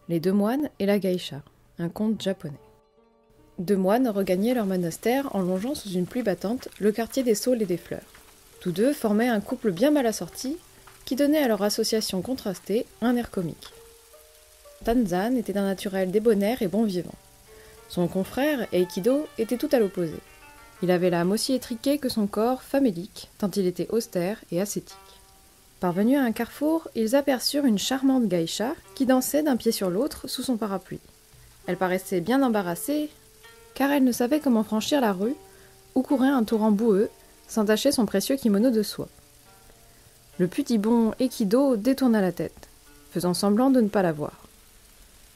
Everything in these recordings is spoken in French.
Les deux moines et la geisha, un conte japonais. Deux moines regagnaient leur monastère en longeant sous une pluie battante le quartier des saules et des fleurs. Tous deux formaient un couple bien mal assorti qui donnait à leur association contrastée un air comique. Tanzan était d'un naturel débonnaire et bon vivant. Son confrère, Eikido, était tout à l'opposé. Il avait l'âme aussi étriquée que son corps famélique, tant il était austère et ascétique. Parvenus à un carrefour, ils aperçurent une charmante geisha qui dansait d'un pied sur l'autre sous son parapluie. Elle paraissait bien embarrassée, car elle ne savait comment franchir la rue, où courait un torrent boueux, sans tacher son précieux kimono de soie. Le pudibond Eikido détourna la tête, faisant semblant de ne pas la voir.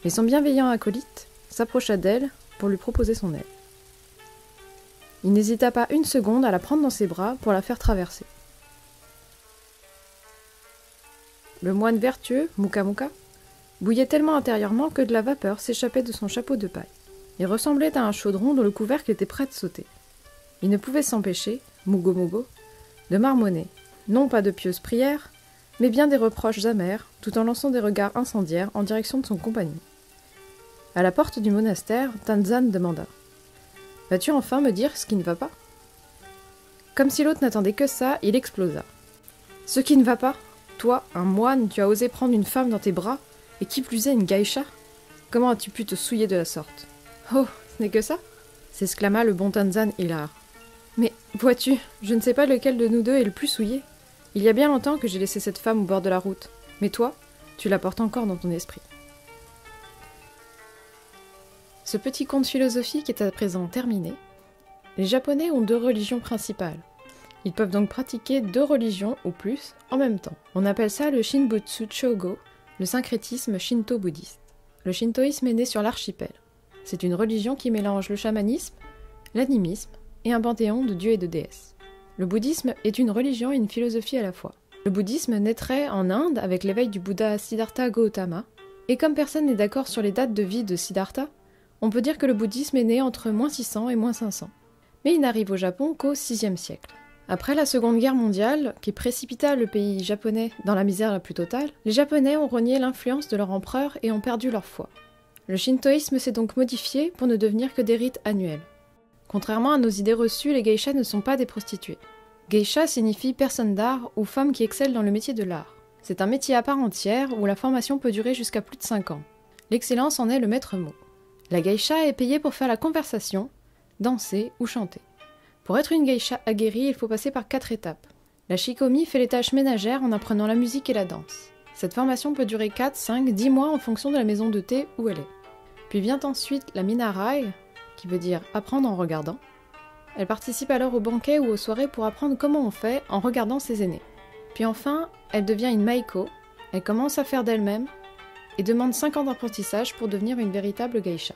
Mais son bienveillant acolyte s'approcha d'elle pour lui proposer son aide. Il n'hésita pas une seconde à la prendre dans ses bras pour la faire traverser. Le moine vertueux, Muka, bouillait tellement intérieurement que de la vapeur s'échappait de son chapeau de paille. Il ressemblait à un chaudron dont le couvercle était prêt de sauter. Il ne pouvait s'empêcher, Mugo, de marmonner, non pas de pieuses prières, mais bien des reproches amers, tout en lançant des regards incendiaires en direction de son compagnon. À la porte du monastère, Tanzan demanda « Vas-tu enfin me dire ce qui ne va pas ?» Comme si l'autre n'attendait que ça, il explosa. « Ce qui ne va pas ? Toi, un moine, tu as osé prendre une femme dans tes bras, et qui plus est une geisha ? Comment as-tu pu te souiller de la sorte ? » « Oh, ce n'est que ça ?» s'exclama le bon Tanzan hilar. « Mais, vois-tu, je ne sais pas lequel de nous deux est le plus souillé. Il y a bien longtemps que j'ai laissé cette femme au bord de la route, mais toi, tu la portes encore dans ton esprit. » Ce petit conte philosophique est à présent terminé. Les Japonais ont deux religions principales. Ils peuvent donc pratiquer deux religions ou plus en même temps. On appelle ça le Shinbutsu Chogo, le syncrétisme shinto-bouddhiste. Le shintoïsme est né sur l'archipel. C'est une religion qui mélange le chamanisme, l'animisme et un panthéon de dieux et de déesses. Le bouddhisme est une religion et une philosophie à la fois. Le bouddhisme naîtrait en Inde avec l'éveil du Bouddha Siddhartha Gautama, et comme personne n'est d'accord sur les dates de vie de Siddhartha, on peut dire que le bouddhisme est né entre -600 et -500. Mais il n'arrive au Japon qu'au VIe siècle. Après la Seconde Guerre mondiale, qui précipita le pays japonais dans la misère la plus totale, les Japonais ont renié l'influence de leur empereur et ont perdu leur foi. Le shintoïsme s'est donc modifié pour ne devenir que des rites annuels. Contrairement à nos idées reçues, les geishas ne sont pas des prostituées. Geisha signifie personne d'art ou femme qui excelle dans le métier de l'art. C'est un métier à part entière où la formation peut durer jusqu'à plus de 5 ans. L'excellence en est le maître mot. La geisha est payée pour faire la conversation, danser ou chanter. Pour être une geisha aguerrie, il faut passer par 4 étapes. La shikomi fait les tâches ménagères en apprenant la musique et la danse. Cette formation peut durer 4, 5, 10 mois en fonction de la maison de thé où elle est. Puis vient ensuite la minarai, qui veut dire apprendre en regardant. Elle participe alors aux banquets ou aux soirées pour apprendre comment on fait en regardant ses aînés. Puis enfin, elle devient une maiko, elle commence à faire d'elle-même et demande 5 ans d'apprentissage pour devenir une véritable geisha.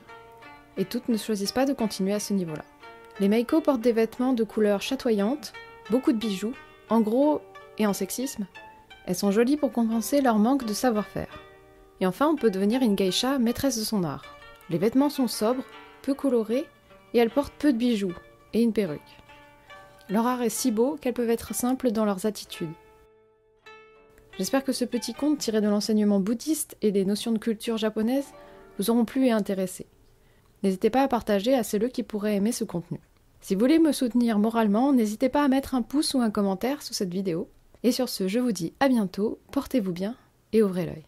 Et toutes ne choisissent pas de continuer à ce niveau-là. Les maiko portent des vêtements de couleurs chatoyantes, beaucoup de bijoux, en gros et en sexisme. Elles sont jolies pour compenser leur manque de savoir-faire. Et enfin, on peut devenir une geisha maîtresse de son art. Les vêtements sont sobres, peu colorés, et elles portent peu de bijoux, et une perruque. Leur art est si beau qu'elles peuvent être simples dans leurs attitudes. J'espère que ce petit conte tiré de l'enseignement bouddhiste et des notions de culture japonaise vous auront plu et intéressé. N'hésitez pas à partager à ceux qui pourraient aimer ce contenu. Si vous voulez me soutenir moralement, n'hésitez pas à mettre un pouce ou un commentaire sous cette vidéo. Et sur ce, je vous dis à bientôt, portez-vous bien et ouvrez l'œil.